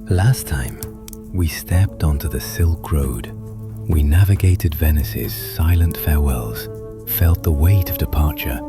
Last time, we stepped onto the Silk Road. We navigated Venice's silent farewells, felt the weight of departure,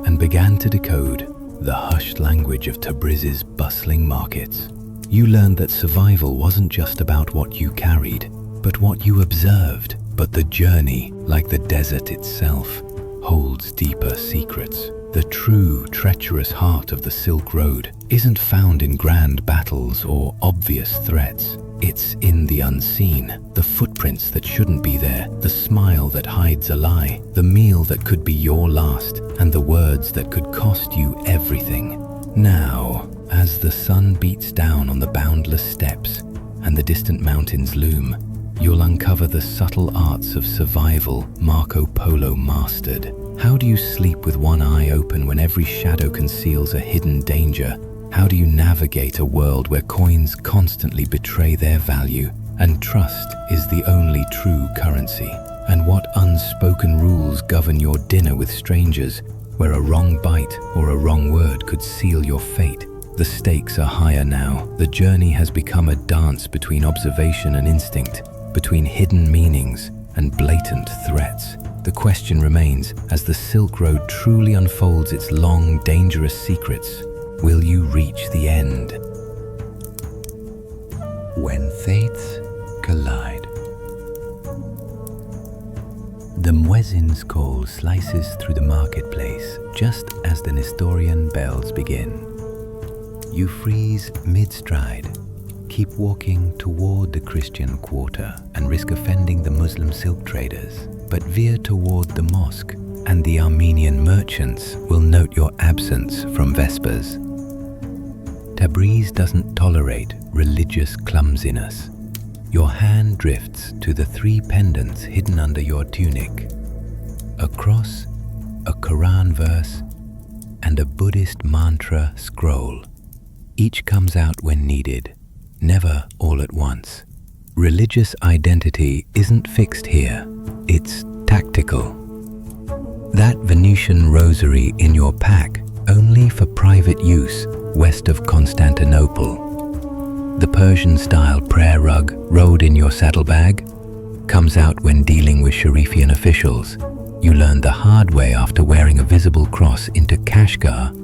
and began to decode the hushed language of Tabriz's bustling markets. You learned that survival wasn't just about what you carried, but what you observed. But the journey, like the desert itself, holds deeper secrets. The true, treacherous heart of the Silk Road isn't found in grand battles or obvious threats. It's in the unseen, the footprints that shouldn't be there, the smile that hides a lie, the meal that could be your last, and the words that could cost you everything. Now, as the sun beats down on the boundless steppes and the distant mountains loom, you'll uncover the subtle arts of survival Marco Polo mastered. How do you sleep with one eye open when every shadow conceals a hidden danger? How do you navigate a world where coins constantly betray their value and trust is the only true currency? And what unspoken rules govern your dinner with strangers, where a wrong bite or a wrong word could seal your fate? The stakes are higher now. The journey has become a dance between observation and instinct, between hidden meanings and blatant threats. The question remains, as the Silk Road truly unfolds its long, dangerous secrets, will you reach the end? When fates collide. The muezzin's call slices through the marketplace just as the Nestorian bells begin. You freeze mid-stride, keep walking toward the Christian quarter and risk offending the Muslim silk traders, but veer toward the mosque and the Armenian merchants will note your absence from Vespers. Tabriz doesn't tolerate religious clumsiness. Your hand drifts to the 3 pendants hidden under your tunic: a cross, a Quran verse, and a Buddhist mantra scroll. Each comes out when needed, never all at once. Religious identity isn't fixed here, it's tactical. That Venetian rosary in your pack, only for private use west of Constantinople. The Persian-style prayer rug rode in your saddlebag comes out when dealing with Sharifian officials. You learned the hard way after wearing a visible cross into Kashgar.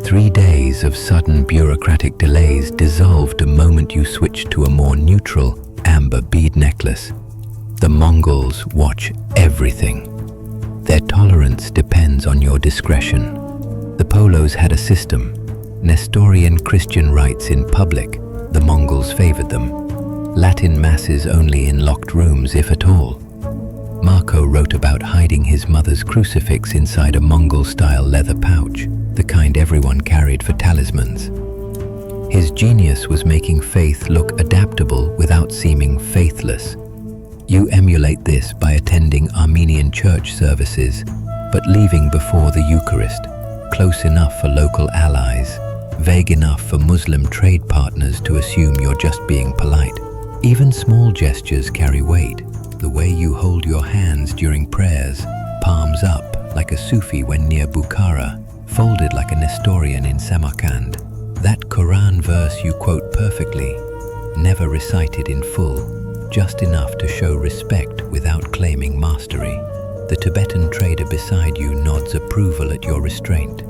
3 days of sudden bureaucratic delays dissolved the moment you switched to a more neutral amber bead necklace. The Mongols watch everything. Their tolerance depends on your discretion. The Polos had a system. Nestorian Christian rites in public, the Mongols favored them. Latin masses only in locked rooms, if at all. Marco wrote about hiding his mother's crucifix inside a Mongol-style leather pouch, the kind everyone carried for talismans. His genius was making faith look adaptable without seeming faithless. You emulate this by attending Armenian church services, but leaving before the Eucharist, close enough for local allies, vague enough for Muslim trade partners to assume you're just being polite. Even small gestures carry weight. The way you hold your hands during prayers, palms up like a Sufi when near Bukhara, folded like a Nestorian in Samarkand. That Quran verse you quote perfectly, never recited in full, just enough to show respect without claiming mastery. The Tibetan trader beside you nods approval at your restraint.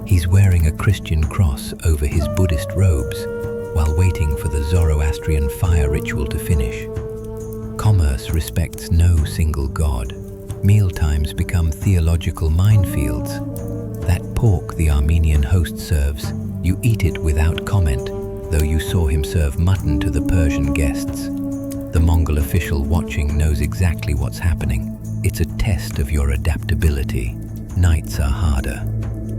He's wearing a Christian cross over his Buddhist robes while waiting for the Zoroastrian fire ritual to finish. Commerce respects no single god. Mealtimes become theological minefields. That pork the Armenian host serves, you eat it without comment, though you saw him serve mutton to the Persian guests. The Mongol official watching knows exactly what's happening. It's a test of your adaptability. Nights are harder.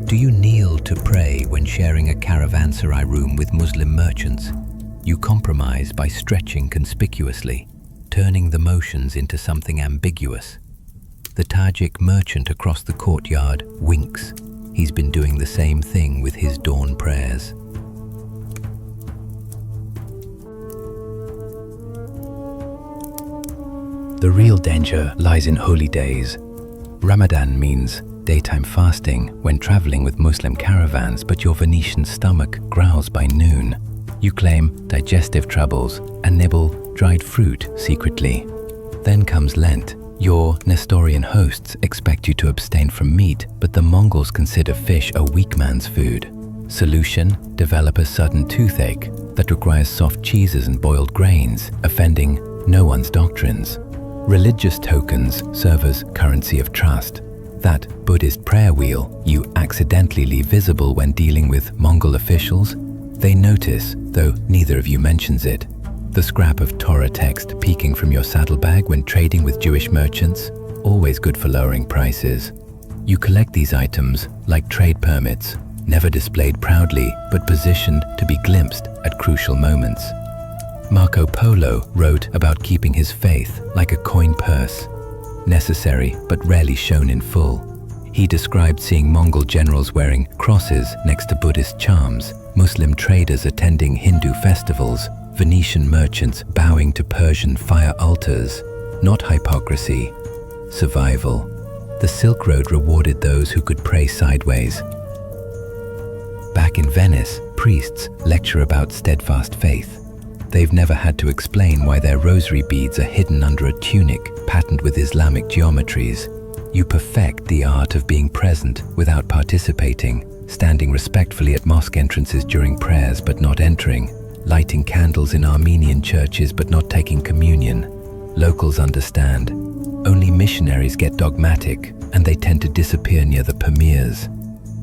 Do you kneel to pray when sharing a caravanserai room with Muslim merchants? You compromise by stretching conspicuously, turning the motions into something ambiguous. The Tajik merchant across the courtyard winks. He's been doing the same thing with his dawn prayers. The real danger lies in holy days. Ramadan means daytime fasting when traveling with Muslim caravans, but your Venetian stomach growls by noon. You claim digestive troubles and nibble dried fruit secretly. Then comes Lent. Your Nestorian hosts expect you to abstain from meat, but the Mongols consider fish a weak man's food. Solution: develop a sudden toothache that requires soft cheeses and boiled grains, offending no one's doctrines. Religious tokens serve as currency of trust. That Buddhist prayer wheel you accidentally leave visible when dealing with Mongol officials, they notice, though neither of you mentions it. The scrap of Torah text peeking from your saddlebag when trading with Jewish merchants, always good for lowering prices. You collect these items like trade permits, never displayed proudly but positioned to be glimpsed at crucial moments. Marco Polo wrote about keeping his faith like a coin purse, necessary but rarely shown in full. He described seeing Mongol generals wearing crosses next to Buddhist charms, Muslim traders attending Hindu festivals, Venetian merchants bowing to Persian fire altars. Not hypocrisy, survival. The Silk Road rewarded those who could pray sideways. Back in Venice, priests lecture about steadfast faith. They've never had to explain why their rosary beads are hidden under a tunic patterned with Islamic geometries. You perfect the art of being present without participating, standing respectfully at mosque entrances during prayers but not entering, lighting candles in Armenian churches but not taking communion. Locals understand. Only missionaries get dogmatic, and they tend to disappear near the pamirs.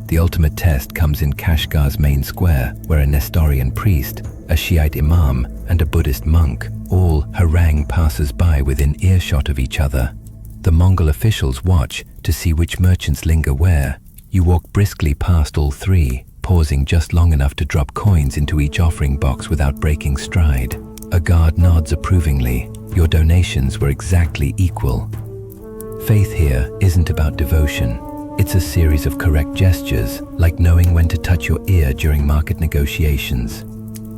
The ultimate test comes in Kashgar's main square, where a Nestorian priest, a Shiite imam, and a Buddhist monk all harangue passers-by within earshot of each other. The Mongol officials watch to see which merchants linger where. You walk briskly past all three, pausing just long enough to drop coins into each offering box without breaking stride. A guard nods approvingly. Your donations were exactly equal. Faith here isn't about devotion. It's a series of correct gestures, like knowing when to touch your ear during market negotiations.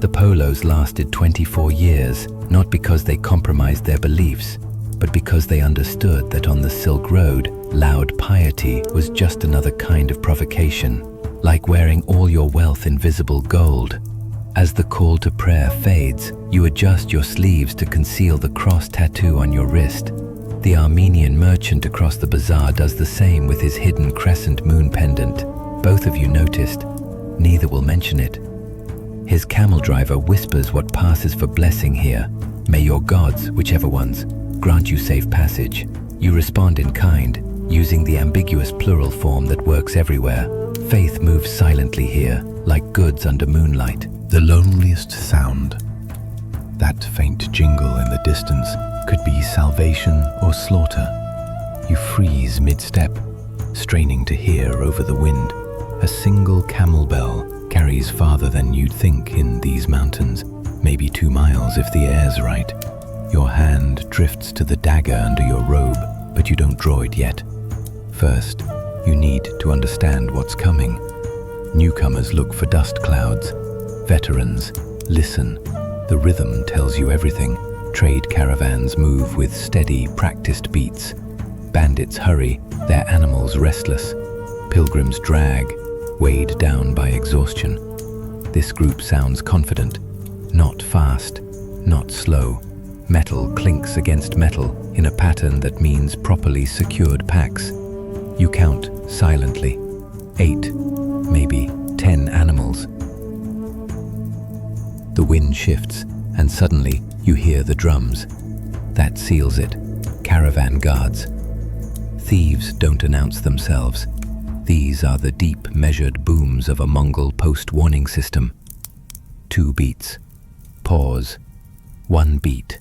The Polos lasted 24 years, not because they compromised their beliefs, but because they understood that on the Silk Road, loud piety was just another kind of provocation, like wearing all your wealth in visible gold. As the call to prayer fades, you adjust your sleeves to conceal the cross tattoo on your wrist. The Armenian merchant across the bazaar does the same with his hidden crescent moon pendant. Both of you noticed. Neither will mention it. His camel driver whispers what passes for blessing here. May your gods, whichever ones, grant you safe passage. You respond in kind, using the ambiguous plural form that works everywhere. Faith moves silently here, like goods under moonlight. The loneliest sound, that faint jingle in the distance, could be salvation or slaughter. You freeze mid-step, straining to hear over the wind. A single camel bell carries farther than you'd think in these mountains, maybe 2 miles if the air's right. Your hand drifts to the dagger under your robe, but you don't draw it yet. First, you need to understand what's coming. Newcomers look for dust clouds. Veterans, listen. The rhythm tells you everything. Trade caravans move with steady, practiced beats. Bandits hurry, their animals restless. Pilgrims drag, weighed down by exhaustion. This group sounds confident, not fast, not slow. Metal clinks against metal in a pattern that means properly secured packs. You count silently. 8, maybe 10 animals. The wind shifts, and suddenly you hear the drums. That seals it. Caravan guards. Thieves don't announce themselves. These are the deep, measured booms of a Mongol post-warning system. 2 beats. Pause. 1 beat.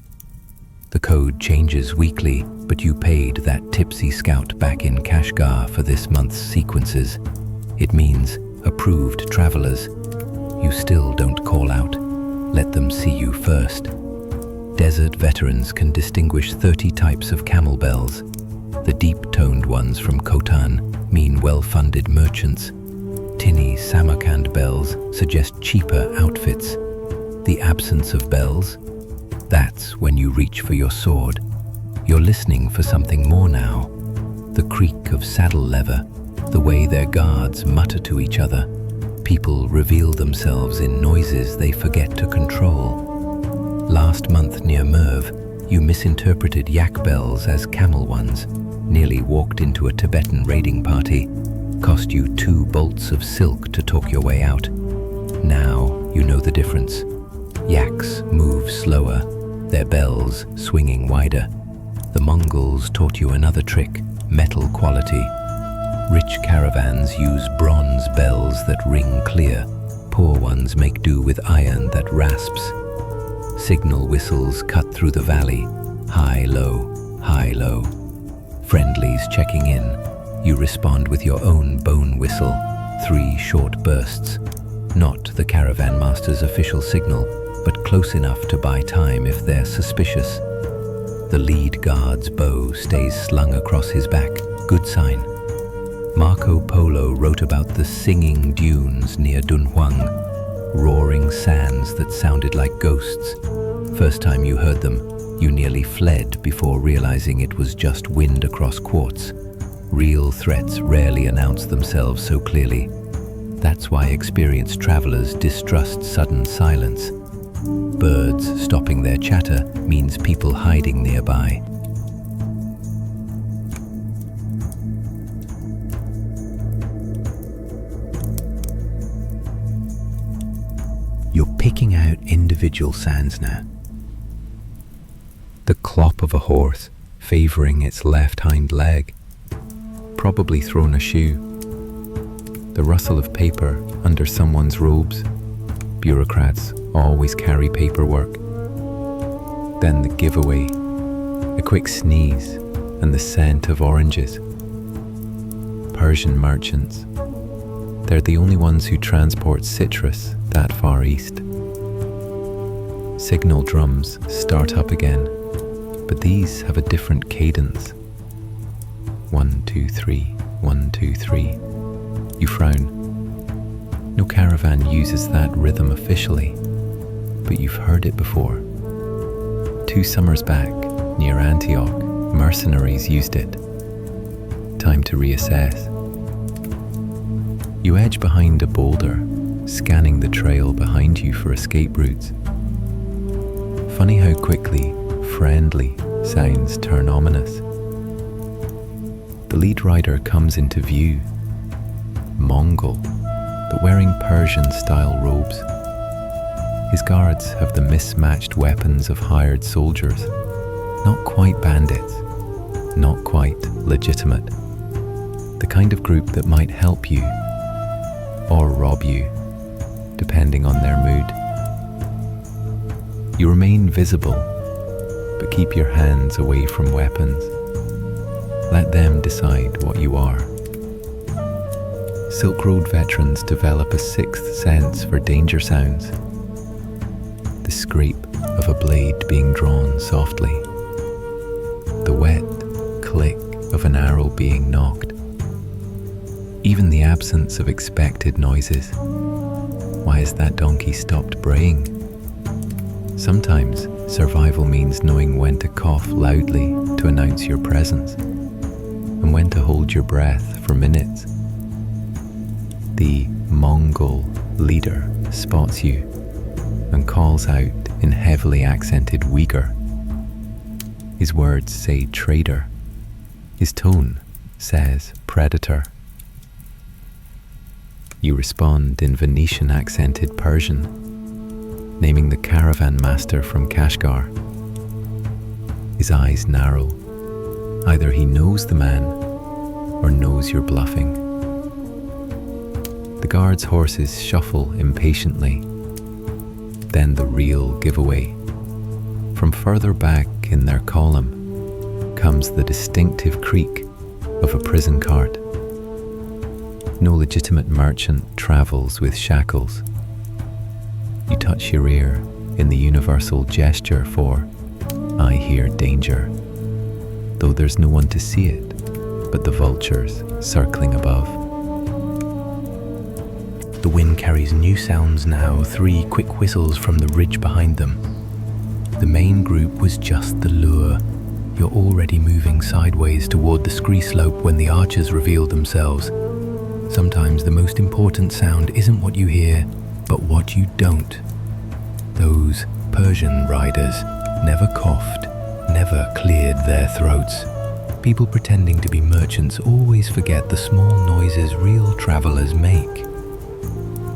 The code changes weekly, but you paid that tipsy scout back in Kashgar for this month's sequences. It means approved travelers. You still don't call out. Let them see you first. Desert veterans can distinguish 30 types of camel bells. The deep-toned ones from Khotan mean well-funded merchants. Tinny Samarkand bells suggest cheaper outfits. The absence of bells? That's when you reach for your sword. You're listening for something more now. The creak of saddle leather, the way their guards mutter to each other. People reveal themselves in noises they forget to control. Last month near Merv, you misinterpreted yak bells as camel ones, nearly walked into a Tibetan raiding party, cost you 2 bolts of silk to talk your way out. Now you know the difference. Yaks move slower, their bells swinging wider. The Mongols taught you another trick, metal quality. Rich caravans use bronze bells that ring clear. Poor ones make do with iron that rasps. Signal whistles cut through the valley, high, low, high, low. Friendlies checking in, you respond with your own bone whistle, 3 short bursts. Not the caravan master's official signal, but close enough to buy time if they're suspicious. The lead guard's bow stays slung across his back, good sign. Marco Polo wrote about the singing dunes near Dunhuang, roaring sands that sounded like ghosts. First time you heard them, you nearly fled before realizing it was just wind across quartz. Real threats rarely announce themselves so clearly. That's why experienced travelers distrust sudden silence. Birds stopping their chatter means people hiding nearby. You're picking out individual sounds now. The clop of a horse favouring its left hind leg, probably thrown a shoe. The rustle of paper under someone's robes. Bureaucrats always carry paperwork. Then the giveaway, a quick sneeze and the scent of oranges. Persian merchants. They're the only ones who transport citrus that far east. Signal drums start up again, but these have a different cadence. 1, 2, 3, 1, 2, 3. You frown. No caravan uses that rhythm officially, but you've heard it before. 2 summers back, near Antioch, mercenaries used it. Time to reassess. You edge behind a boulder, scanning the trail behind you for escape routes. Funny how quickly friendly sounds turn ominous. The lead rider comes into view. Mongol, but wearing Persian-style robes. His guards have the mismatched weapons of hired soldiers. Not quite bandits, not quite legitimate. The kind of group that might help you or rob you, depending on their mood. You remain visible, but keep your hands away from weapons. Let them decide what you are. Silk Road veterans develop a 6th sense for danger sounds. The scrape of a blade being drawn softly. The wet click of an arrow being nocked. Even the absence of expected noises. Why has that donkey stopped braying? Sometimes survival means knowing when to cough loudly to announce your presence, and when to hold your breath for minutes. The Mongol leader spots you and calls out in heavily accented Uyghur. His words say traitor. His tone says predator. You respond in Venetian accented Persian, naming the caravan master from Kashgar. His eyes narrow. Either he knows the man or knows you're bluffing. The guards' horses shuffle impatiently. Then the real giveaway. From further back in their column comes the distinctive creak of a prison cart. No legitimate merchant travels with shackles. You touch your ear in the universal gesture for I hear danger, though there's no one to see it but the vultures circling above. The wind carries new sounds now, 3 quick whistles from the ridge behind them. The main group was just the lure. You're already moving sideways toward the scree slope when the archers reveal themselves. Sometimes the most important sound isn't what you hear, but what you don't. Those Persian riders never coughed, never cleared their throats. People pretending to be merchants always forget the small noises real travelers make.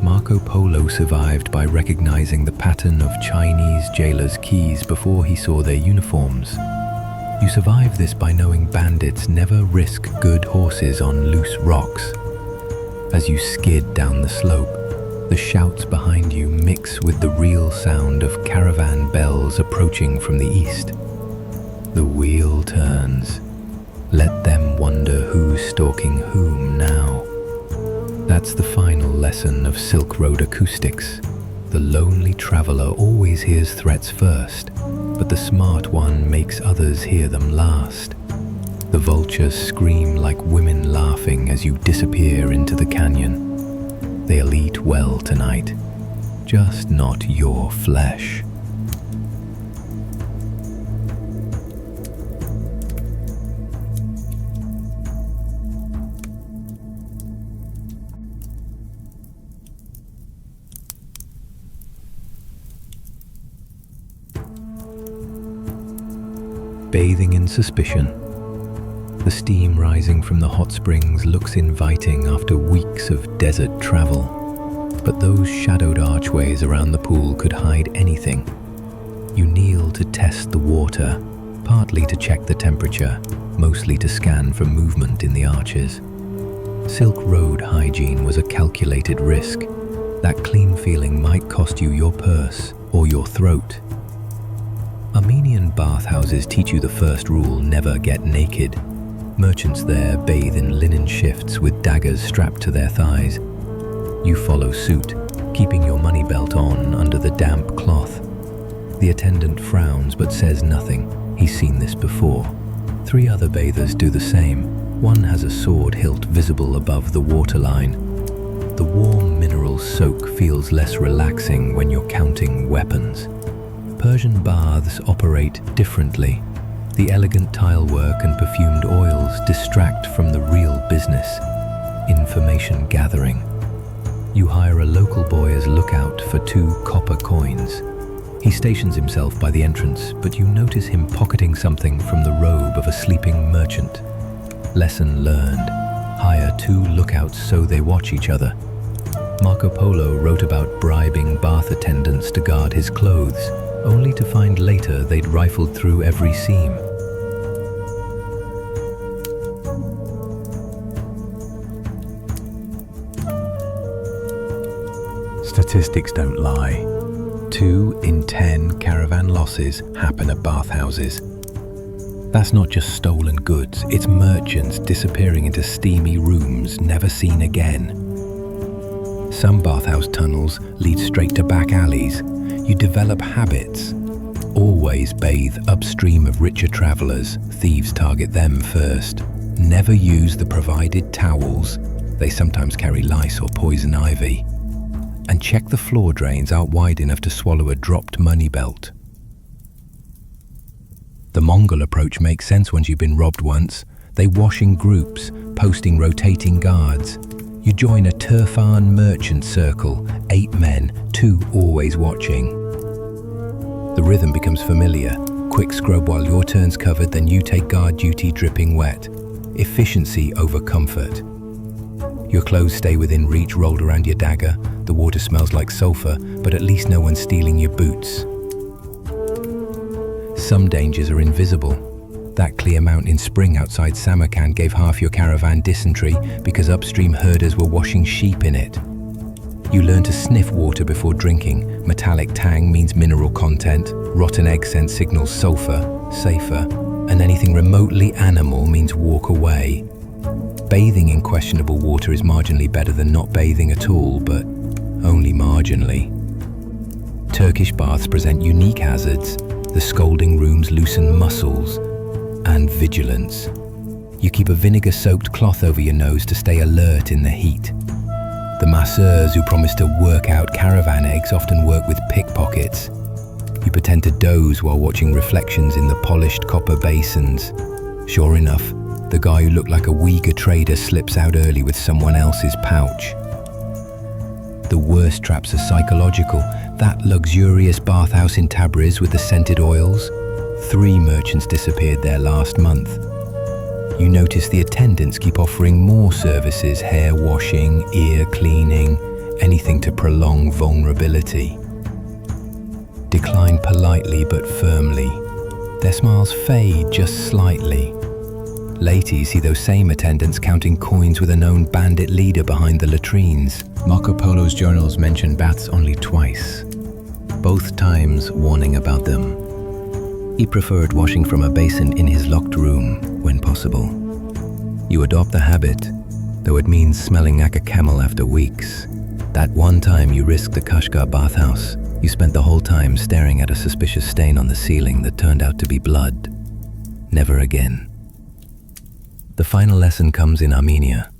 Marco Polo survived by recognizing the pattern of Chinese jailers' keys before he saw their uniforms. You survive this by knowing bandits never risk good horses on loose rocks. As you skid down the slope, the shouts behind you mix with the real sound of caravan bells approaching from the east. The wheel turns. Let them wonder who's stalking whom now. That's the final lesson of Silk Road acoustics. The lonely traveler always hears threats first, but the smart one makes others hear them last. The vultures scream like women laughing as you disappear into the canyon. They'll eat well tonight, just not your flesh. Bathing in suspicion. The steam rising from the hot springs looks inviting after weeks of desert travel. But those shadowed archways around the pool could hide anything. You kneel to test the water, partly to check the temperature, mostly to scan for movement in the arches. Silk Road hygiene was a calculated risk. That clean feeling might cost you your purse or your throat. Armenian bathhouses teach you the first rule: never get naked. Merchants there bathe in linen shifts with daggers strapped to their thighs. You follow suit, keeping your money belt on under the damp cloth. The attendant frowns but says nothing. He's seen this before. 3 other bathers do the same. One has a sword hilt visible above the waterline. The warm mineral soak feels less relaxing when you're counting weapons. Persian baths operate differently. The elegant tilework and perfumed oils distract from the real business, information gathering. You hire a local boy as lookout for 2 copper coins. He stations himself by the entrance, but you notice him pocketing something from the robe of a sleeping merchant. Lesson learned. Hire 2 lookouts so they watch each other. Marco Polo wrote about bribing bath attendants to guard his clothes, only to find later they'd rifled through every seam. Statistics don't lie. 2 in 10 caravan losses happen at bathhouses. That's not just stolen goods, it's merchants disappearing into steamy rooms never seen again. Some bathhouse tunnels lead straight to back alleys. You develop habits. Always bathe upstream of richer travelers. Thieves target them first. Never use the provided towels. They sometimes carry lice or poison ivy. And check the floor drains out wide enough to swallow a dropped money belt. The Mongol approach makes sense once you've been robbed once. They wash in groups, posting rotating guards. You join a Turfan merchant circle, 8 men, 2 always watching. The rhythm becomes familiar. Quick scrub while your turn's covered, then you take guard duty dripping wet. Efficiency over comfort. Your clothes stay within reach, rolled around your dagger. The water smells like sulfur, but at least no one's stealing your boots. Some dangers are invisible. That clear mountain spring outside Samarkand gave half your caravan dysentery because upstream herders were washing sheep in it. You learn to sniff water before drinking. Metallic tang means mineral content. Rotten egg scent signals sulfur, safer. And anything remotely animal means walk away. Bathing in questionable water is marginally better than not bathing at all, but only marginally. Turkish baths present unique hazards. The scalding rooms loosen muscles and vigilance. You keep a vinegar-soaked cloth over your nose to stay alert in the heat. The masseurs who promise to work out caravan eggs often work with pickpockets. You pretend to doze while watching reflections in the polished copper basins. Sure enough, The guy who looked like a Uyghur trader slips out early with someone else's pouch. The worst traps are psychological. That luxurious bathhouse in Tabriz with the scented oils. 3 merchants disappeared there last month. You notice the attendants keep offering more services, hair washing, ear cleaning, anything to prolong vulnerability. Decline politely but firmly. Their smiles fade just slightly. Later you see those same attendants counting coins with a known bandit leader behind the latrines. Marco Polo's journals mention baths only twice, both times warning about them. He preferred washing from a basin in his locked room when possible. You adopt the habit, though it means smelling like a camel after weeks. That one time you risked the Kashgar bathhouse, you spent the whole time staring at a suspicious stain on the ceiling that turned out to be blood. Never again. The final lesson comes in Armenia.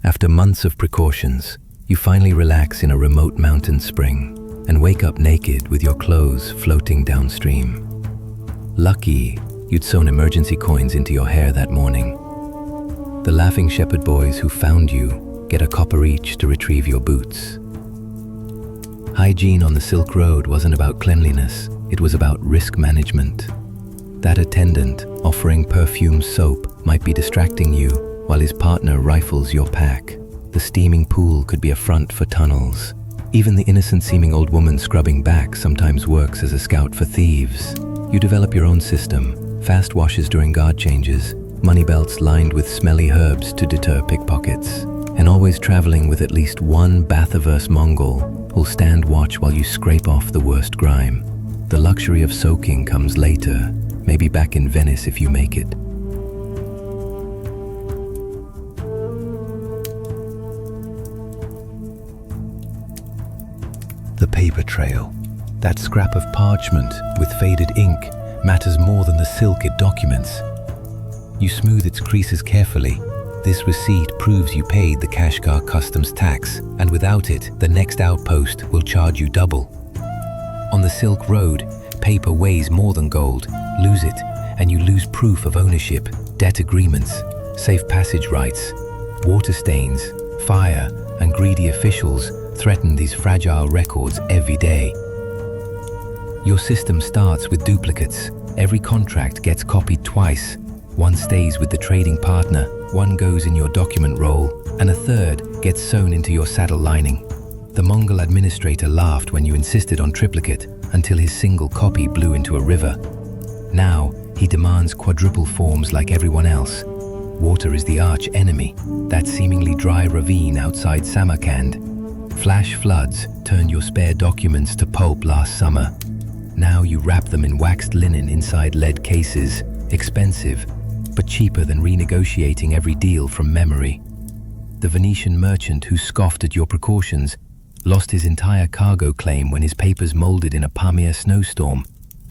After months of precautions, you finally relax in a remote mountain spring and wake up naked with your clothes floating downstream. Lucky you'd sewn emergency coins into your hair that morning. The laughing shepherd boys who found you get a copper each to retrieve your boots. Hygiene on the Silk Road wasn't about cleanliness, it was about risk management. That attendant offering perfume soap might be distracting you while his partner rifles your pack. The steaming pool could be a front for tunnels. Even the innocent-seeming old woman scrubbing back sometimes works as a scout for thieves. You develop your own system, fast washes during guard changes, money belts lined with smelly herbs to deter pickpockets, and always traveling with at least one bath-averse Mongol who'll stand watch while you scrape off the worst grime. The luxury of soaking comes later, maybe back in Venice if you make it. The paper trail, that scrap of parchment with faded ink, matters more than the silk it documents. You smooth its creases carefully. This receipt proves you paid the Kashgar customs tax, and without it, the next outpost will charge you double. On the Silk Road, paper weighs more than gold. Lose it, and you lose proof of ownership, debt agreements, safe passage rights. Water stains, fire, and greedy officials threaten these fragile records every day. Your system starts with duplicates. Every contract gets copied twice. One stays with the trading partner, one goes in your document roll, and a third gets sewn into your saddle lining. The Mongol administrator laughed when you insisted on triplicate until his single copy blew into a river. Now, he demands quadruple forms like everyone else. Water is the arch enemy, that seemingly dry ravine outside Samarkand. Flash floods turned your spare documents to pulp last summer. Now you wrap them in waxed linen inside lead cases, expensive, but cheaper than renegotiating every deal from memory. The Venetian merchant who scoffed at your precautions lost his entire cargo claim when his papers molded in a Pamir snowstorm.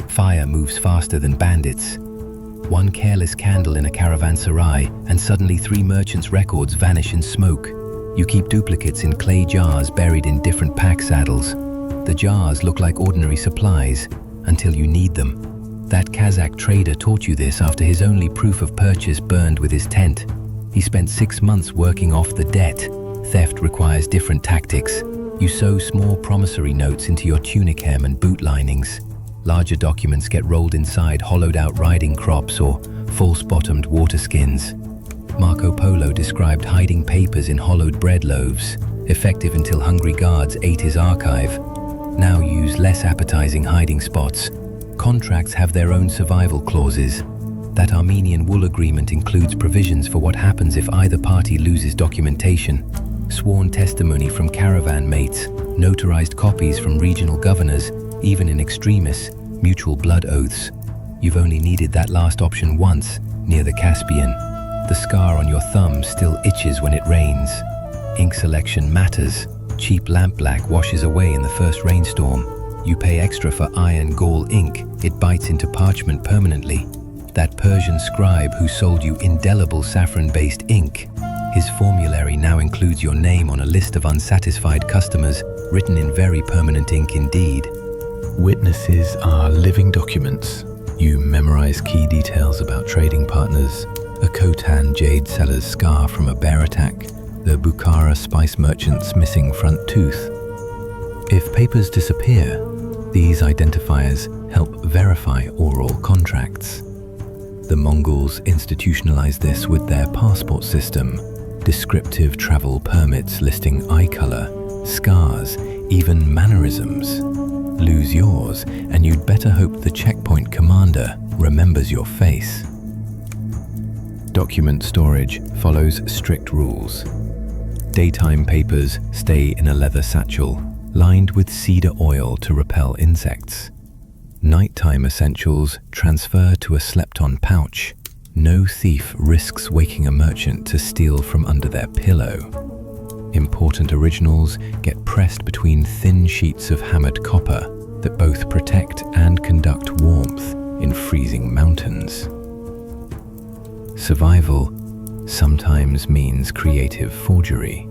Fire moves faster than bandits. One careless candle in a caravanserai, and suddenly 3 merchants' records vanish in smoke. You keep duplicates in clay jars buried in different pack saddles. The jars look like ordinary supplies until you need them. That Kazakh trader taught you this after his only proof of purchase burned with his tent. He spent 6 months working off the debt. Theft requires different tactics. You sew small promissory notes into your tunic hem and boot linings. Larger documents get rolled inside hollowed-out riding crops or false-bottomed water skins. Marco Polo described hiding papers in hollowed bread loaves, effective until hungry guards ate his archive. Now use less appetizing hiding spots. Contracts have their own survival clauses. That Armenian wool agreement includes provisions for what happens if either party loses documentation. Sworn testimony from caravan mates, notarized copies from regional governors, even in extremis, mutual blood oaths. You've only needed that last option once, near the Caspian. The scar on your thumb still itches when it rains. Ink selection matters. Cheap lampblack washes away in the first rainstorm. You pay extra for iron gall ink. It bites into parchment permanently. That Persian scribe who sold you indelible saffron-based ink, his formulary now includes your name on a list of unsatisfied customers, written in very permanent ink indeed. Witnesses are living documents. You memorize key details about trading partners, a Khotan jade seller's scar from a bear attack, the Bukhara spice merchant's missing front tooth. If papers disappear, these identifiers help verify oral contracts. The Mongols institutionalized this with their passport system, descriptive travel permits listing eye color, scars, even mannerisms. Lose yours, and you'd better hope the checkpoint commander remembers your face. Document storage follows strict rules. Daytime papers stay in a leather satchel, lined with cedar oil to repel insects. Nighttime essentials transfer to a slept-on pouch. No thief risks waking a merchant to steal from under their pillow. Important originals get pressed between thin sheets of hammered copper that both protect and conduct warmth in freezing mountains. Survival sometimes means creative forgery.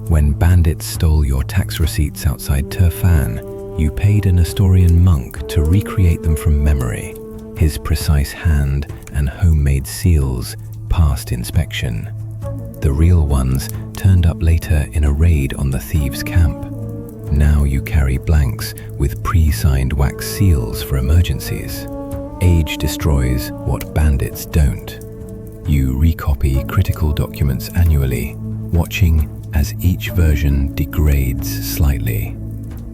When bandits stole your tax receipts outside Turfan, you paid a Nestorian monk to recreate them from memory. His precise hand and homemade seals passed inspection. The real ones turned up later in a raid on the thieves' camp. Now you carry blanks with pre-signed wax seals for emergencies. Age destroys what bandits don't. You recopy critical documents annually, watching as each version degrades slightly.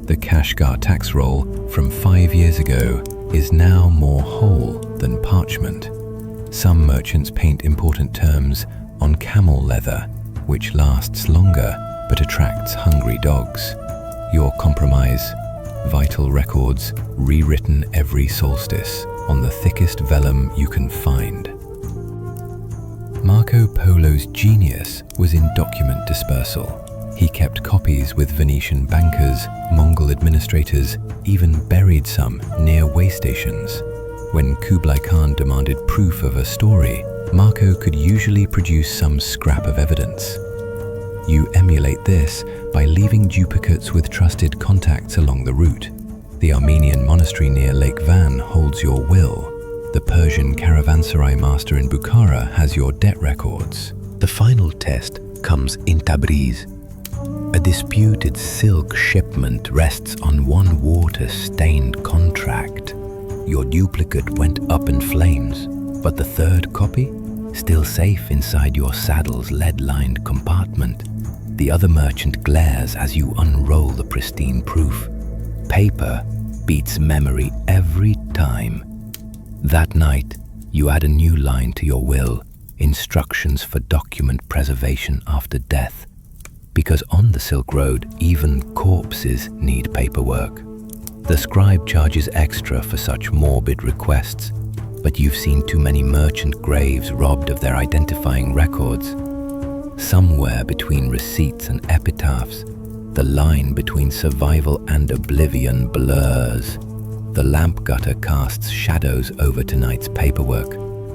The Kashgar tax roll from 5 years ago is now more whole than parchment. Some merchants paint important terms on camel leather, which lasts longer but attracts hungry dogs. Your compromise, vital records rewritten every solstice on the thickest vellum you can find. Marco Polo's genius was in document dispersal. He kept copies with Venetian bankers, Mongol administrators, even buried some near way stations. When Kublai Khan demanded proof of a story, Marco could usually produce some scrap of evidence. You emulate this by leaving duplicates with trusted contacts along the route. The Armenian monastery near Lake Van holds your will. The Persian caravanserai master in Bukhara has your debt records. The final test comes in Tabriz. A disputed silk shipment rests on one water-stained contract. Your duplicate went up in flames, but the third copy, still safe inside your saddle's lead-lined compartment. The other merchant glares as you unroll the pristine proof. Paper beats memory every time. That night, you add a new line to your will, instructions for document preservation after death. Because on the Silk Road, even corpses need paperwork. The scribe charges extra for such morbid requests, but you've seen too many merchant graves robbed of their identifying records. Somewhere between receipts and epitaphs, the line between survival and oblivion blurs. The lamp gutter casts shadows over tonight's paperwork.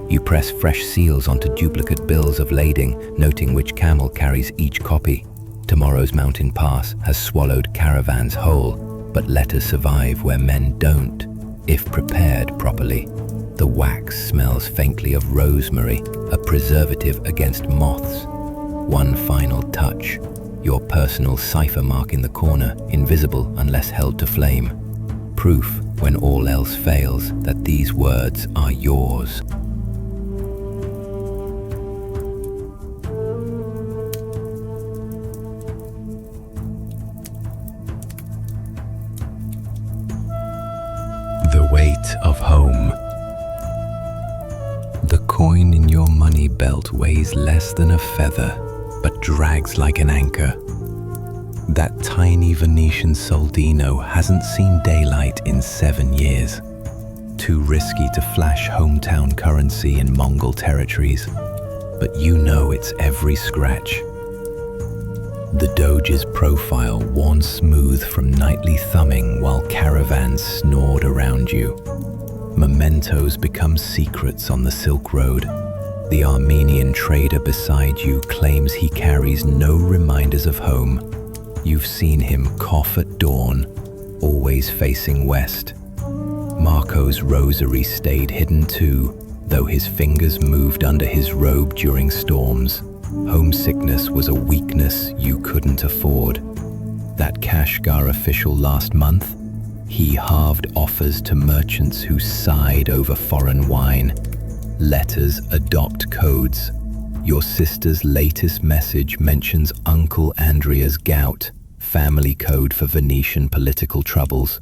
You press fresh seals onto duplicate bills of lading, noting which camel carries each copy. Tomorrow's mountain pass has swallowed caravans whole, but letters survive where men don't, if prepared properly. The wax smells faintly of rosemary, a preservative against moths. One final touch, your personal cipher mark in the corner, invisible unless held to flame. Proof, when all else fails, that these words are yours. The weight of home. The coin in your money belt weighs less than a feather, but drags like an anchor. That tiny Venetian soldino hasn't seen daylight in 7 years. Too risky to flash hometown currency in Mongol territories, but you know it's every scratch. The Doge's profile worn smooth from nightly thumbing while caravans snored around you. Mementos become secrets on the Silk Road. The Armenian trader beside you claims he carries no reminders of home. You've seen him cough at dawn, always facing west. Marco's rosary stayed hidden too, though his fingers moved under his robe during storms. Homesickness was a weakness you couldn't afford. That Kashgar official last month, he halved offers to merchants who sighed over foreign wine. Letters adopt codes. Your sister's latest message mentions Uncle Andrea's gout, family code for Venetian political troubles.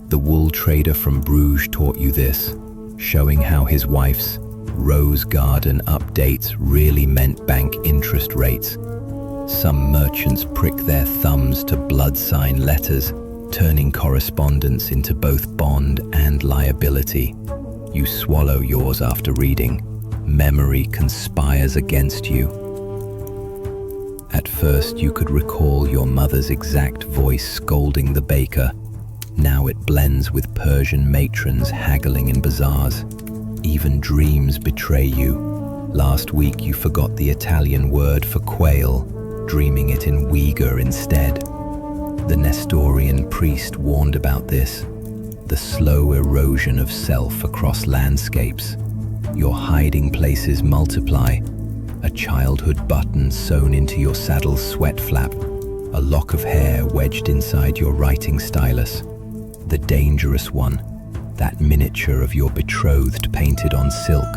The wool trader from Bruges taught you this, showing how his wife's rose garden updates really meant bank interest rates. Some merchants prick their thumbs to blood sign letters, turning correspondence into both bond and liability. You swallow yours after reading. Memory conspires against you. At first, you could recall your mother's exact voice scolding the baker. Now it blends with Persian matrons haggling in bazaars. Even dreams betray you. Last week you forgot the Italian word for quail, dreaming it in Uyghur instead. The Nestorian priest warned about this, the slow erosion of self across landscapes. Your hiding places multiply. A childhood button sewn into your saddle's sweat flap, a lock of hair wedged inside your writing stylus. The dangerous one, that miniature of your betrothed painted on silk,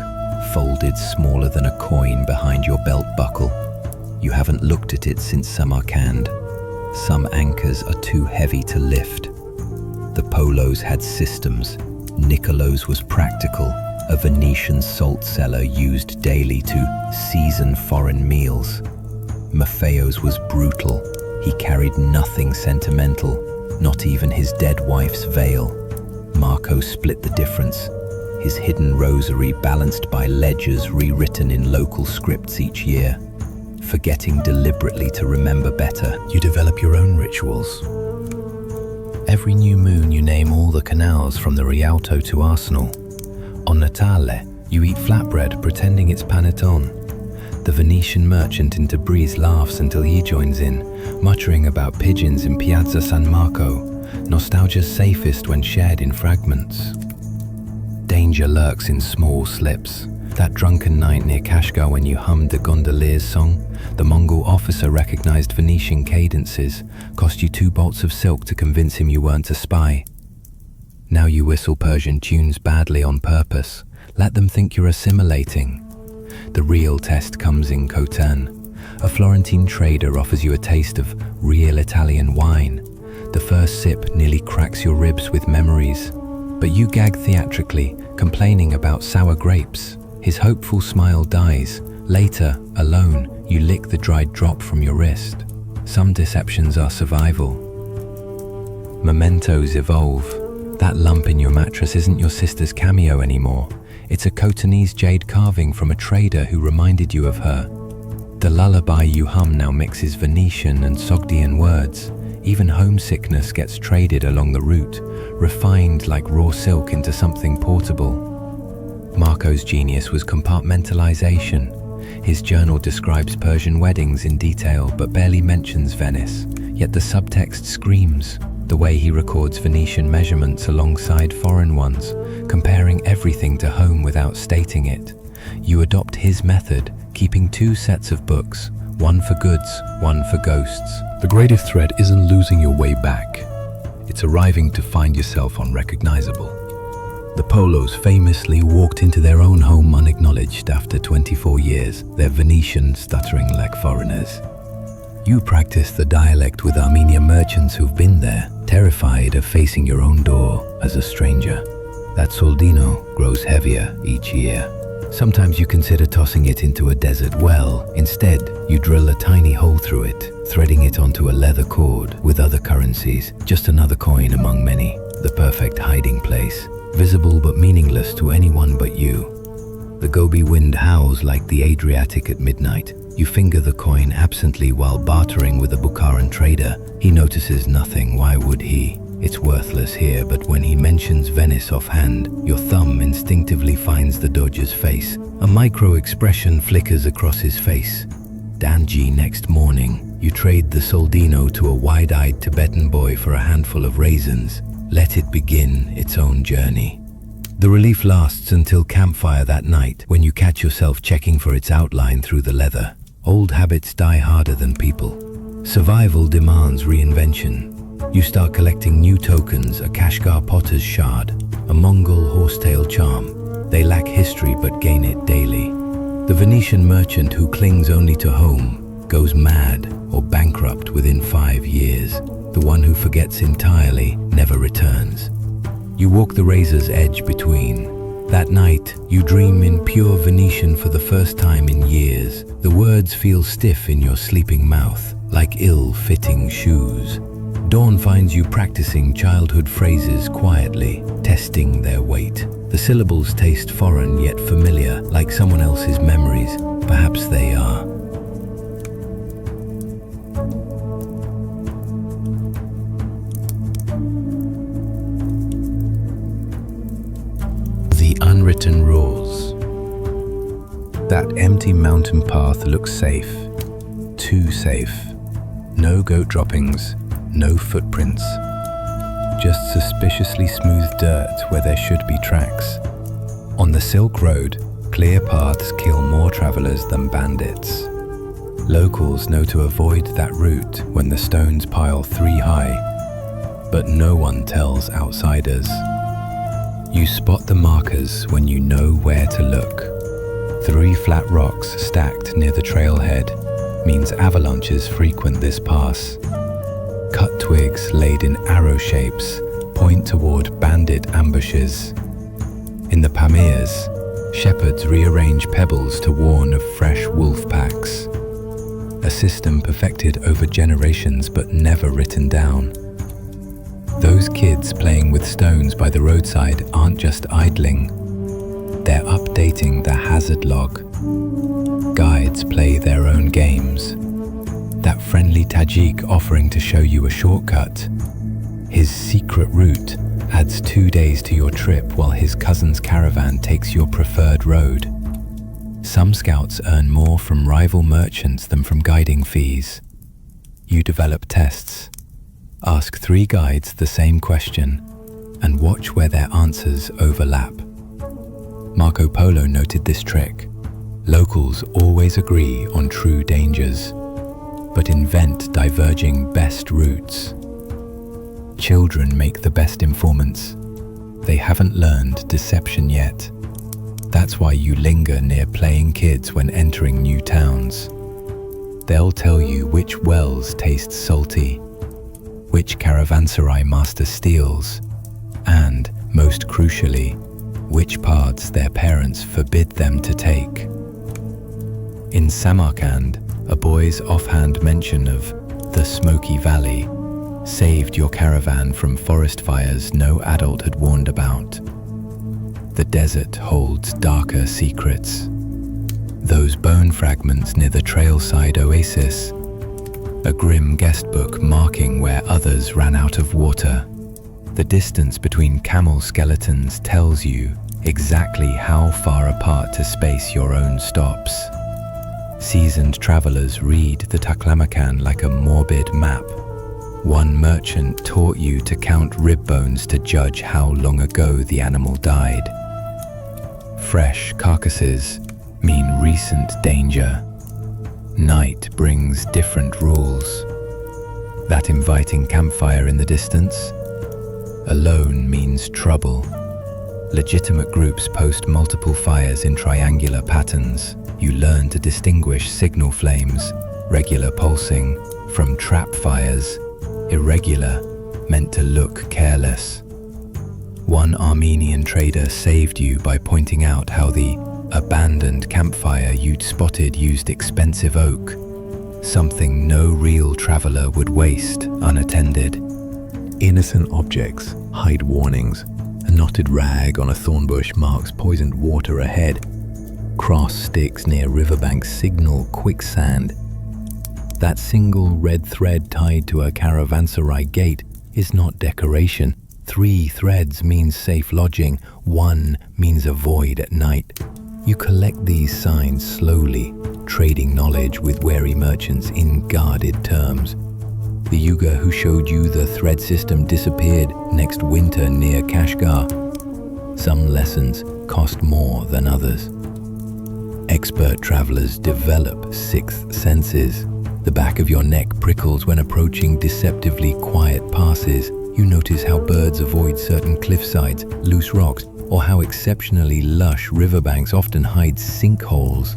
folded smaller than a coin behind your belt buckle. You haven't looked at it since Samarkand. Some anchors are too heavy to lift. The Polos had systems. Nicolo's was practical, a Venetian salt cellar used daily to season foreign meals. Maffeo's was brutal. He carried nothing sentimental, not even his dead wife's veil. Marco split the difference, his hidden rosary balanced by ledgers rewritten in local scripts each year. Forgetting deliberately to remember better. You develop your own rituals. Every new moon you name all the canals from the Rialto to Arsenal. On Natale, you eat flatbread pretending it's panettone. The Venetian merchant in Tabriz laughs until he joins in, muttering about pigeons in Piazza San Marco. Nostalgia's safest when shared in fragments. Danger lurks in small slips. That drunken night near Kashgar when you hummed the gondolier's song, the Mongol officer recognized Venetian cadences, cost you 2 bolts of silk to convince him you weren't a spy. Now you whistle Persian tunes badly on purpose. Let them think you're assimilating. The real test comes in Cotan. A Florentine trader offers you a taste of real Italian wine. The first sip nearly cracks your ribs with memories. But you gag theatrically, complaining about sour grapes. His hopeful smile dies. Later, alone, you lick the dried drop from your wrist. Some deceptions are survival. Mementos evolve. That lump in your mattress isn't your sister's cameo anymore. It's a Cotonese jade carving from a trader who reminded you of her. The lullaby you hum now mixes Venetian and Sogdian words. Even homesickness gets traded along the route, refined like raw silk into something portable. Marco's genius was compartmentalization. His journal describes Persian weddings in detail but barely mentions Venice, yet the subtext screams. The way he records Venetian measurements alongside foreign ones, comparing everything to home without stating it. You adopt his method, keeping 2 sets of books, one for goods, one for ghosts. The greatest threat isn't losing your way back. It's arriving to find yourself unrecognizable. The Polos famously walked into their own home unacknowledged after 24 years, their Venetian stuttering like foreigners. You practice the dialect with Armenian merchants who've been there, terrified of facing your own door as a stranger. That soldino grows heavier each year. Sometimes you consider tossing it into a desert well. Instead, you drill a tiny hole through it, threading it onto a leather cord with other currencies, just another coin among many, the perfect hiding place, visible but meaningless to anyone but you. The Gobi wind howls like the Adriatic at midnight. You finger the coin absently while bartering with a Bukharan trader. He notices nothing, why would he? It's worthless here, but when he mentions Venice offhand, your thumb instinctively finds the Doge's face. A micro-expression flickers across his face. Danji next morning, you trade the soldino to a wide-eyed Tibetan boy for a handful of raisins. Let it begin its own journey. The relief lasts until campfire that night, when you catch yourself checking for its outline through the leather. Old habits die harder than people. Survival demands reinvention. You start collecting new tokens, a Kashgar potter's shard, a Mongol horsetail charm. They lack history but gain it daily. The Venetian merchant who clings only to home goes mad or bankrupt within 5 years. The one who forgets entirely never returns. You walk the razor's edge between. That night, you dream in pure Venetian for the first time in years. The words feel stiff in your sleeping mouth, like ill-fitting shoes. Dawn finds you practicing childhood phrases quietly, testing their weight. The syllables taste foreign yet familiar, like someone else's memories. Perhaps they are. The unwritten rules. That empty mountain path looks safe. Too safe. No goat droppings, no footprints. Just suspiciously smooth dirt where there should be tracks. On the Silk Road, clear paths kill more travelers than bandits. Locals know to avoid that route when the stones pile 3 high, but no one tells outsiders. You spot the markers when you know where to look. 3 flat rocks stacked near the trailhead means avalanches frequent this pass. Cut twigs laid in arrow shapes point toward bandit ambushes. In the Pamirs, shepherds rearrange pebbles to warn of fresh wolf packs. A system perfected over generations but never written down. Those kids playing with stones by the roadside aren't just idling. They're updating the hazard log. Guides play their own games. That friendly Tajik offering to show you a shortcut. His secret route adds 2 days to your trip while his cousin's caravan takes your preferred road. Some scouts earn more from rival merchants than from guiding fees. You develop tests. Ask 3 guides the same question and watch where their answers overlap. Marco Polo noted this trick. Locals always agree on true dangers, but invent diverging best routes. Children make the best informants. They haven't learned deception yet. That's why you linger near playing kids when entering new towns. They'll tell you which wells taste salty, which caravanserai master steals, and, most crucially, which paths their parents forbid them to take. In Samarkand, a boy's offhand mention of the Smoky Valley saved your caravan from forest fires no adult had warned about. The desert holds darker secrets. Those bone fragments near the trailside oasis, a grim guestbook marking where others ran out of water. The distance between camel skeletons tells you exactly how far apart to space your own stops. Seasoned travelers read the Taklamakan like a morbid map. One merchant taught you to count rib bones to judge how long ago the animal died. Fresh carcasses mean recent danger. Night brings different rules. That inviting campfire in the distance alone means trouble. Legitimate groups post multiple fires in triangular patterns. You learn to distinguish signal flames, regular pulsing, from trap fires, irregular, meant to look careless. One Armenian trader saved you by pointing out how the abandoned campfire you'd spotted used expensive oak, something no real traveler would waste unattended. Innocent objects hide warnings. A knotted rag on a thorn bush marks poisoned water ahead. Cross sticks near riverbanks signal quicksand. That single red thread tied to a caravanserai gate is not decoration. 3 threads means safe lodging. 1 means a void at night. You collect these signs slowly, trading knowledge with wary merchants in guarded terms. The Yuga who showed you the thread system disappeared next winter near Kashgar. Some lessons cost more than others. Expert travelers develop sixth senses. The back of your neck prickles when approaching deceptively quiet passes. You notice how birds avoid certain cliffsides, loose rocks, or how exceptionally lush riverbanks often hide sinkholes.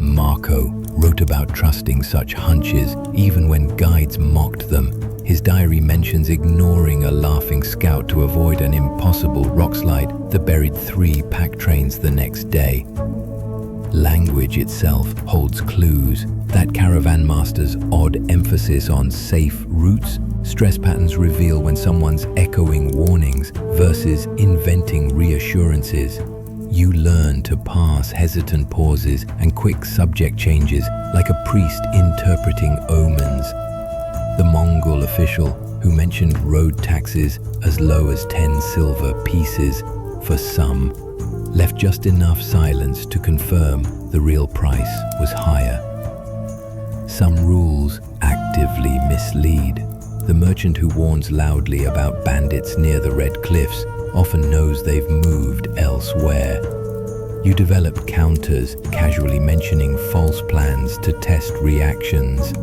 Marco wrote about trusting such hunches even when guides mocked them. His diary mentions ignoring a laughing scout to avoid an impossible rockslide that buried 3 pack trains the next day. Language itself holds clues. That caravan master's odd emphasis on safe routes, stress patterns reveal when someone's echoing warnings versus inventing reassurances. You learn to pass hesitant pauses and quick subject changes like a priest interpreting omens. The Mongol official who mentioned road taxes as low as 10 silver pieces for some left just enough silence to confirm the real price was higher. Some rules actively mislead. The merchant who warns loudly about bandits near the Red Cliffs often knows they've moved elsewhere. You develop counters, casually mentioning false plans to test reactions.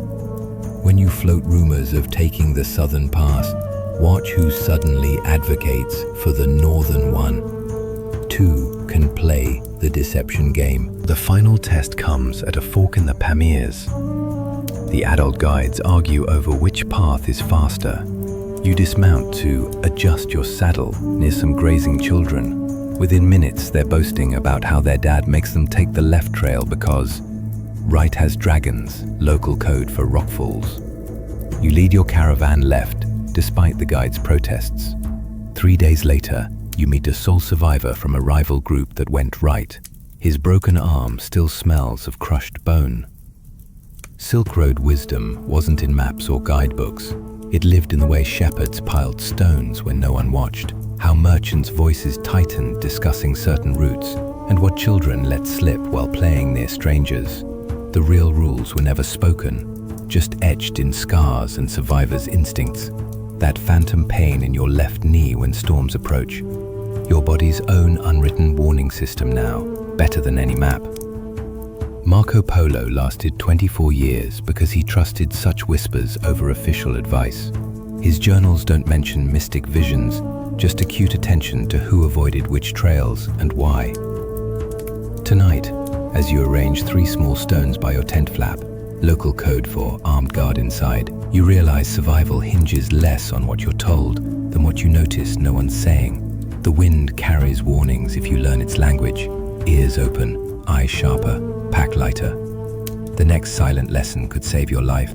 When you float rumors of taking the southern pass, watch who suddenly advocates for the northern one. 2 can play the deception game. The final test comes at a fork in the Pamirs. The adult guides argue over which path is faster. You dismount to adjust your saddle near some grazing children. Within minutes, they're boasting about how their dad makes them take the left trail because right has dragons, local code for rockfalls. You lead your caravan left, despite the guide's protests. 3 days later, you meet a sole survivor from a rival group that went right. His broken arm still smells of crushed bone. Silk Road wisdom wasn't in maps or guidebooks. It lived in the way shepherds piled stones when no one watched, how merchants' voices tightened discussing certain routes, and what children let slip while playing near strangers. The real rules were never spoken, just etched in scars and survivors' instincts. That phantom pain in your left knee when storms approach. Your body's own unwritten warning system now, better than any map. Marco Polo lasted 24 years because he trusted such whispers over official advice. His journals don't mention mystic visions, just acute attention to who avoided which trails and why. Tonight, as you arrange 3 small stones by your tent flap, local code for armed guard inside, you realize survival hinges less on what you're told than what you notice no one's saying. The wind carries warnings if you learn its language. Ears open, eyes sharper, pack lighter. The next silent lesson could save your life.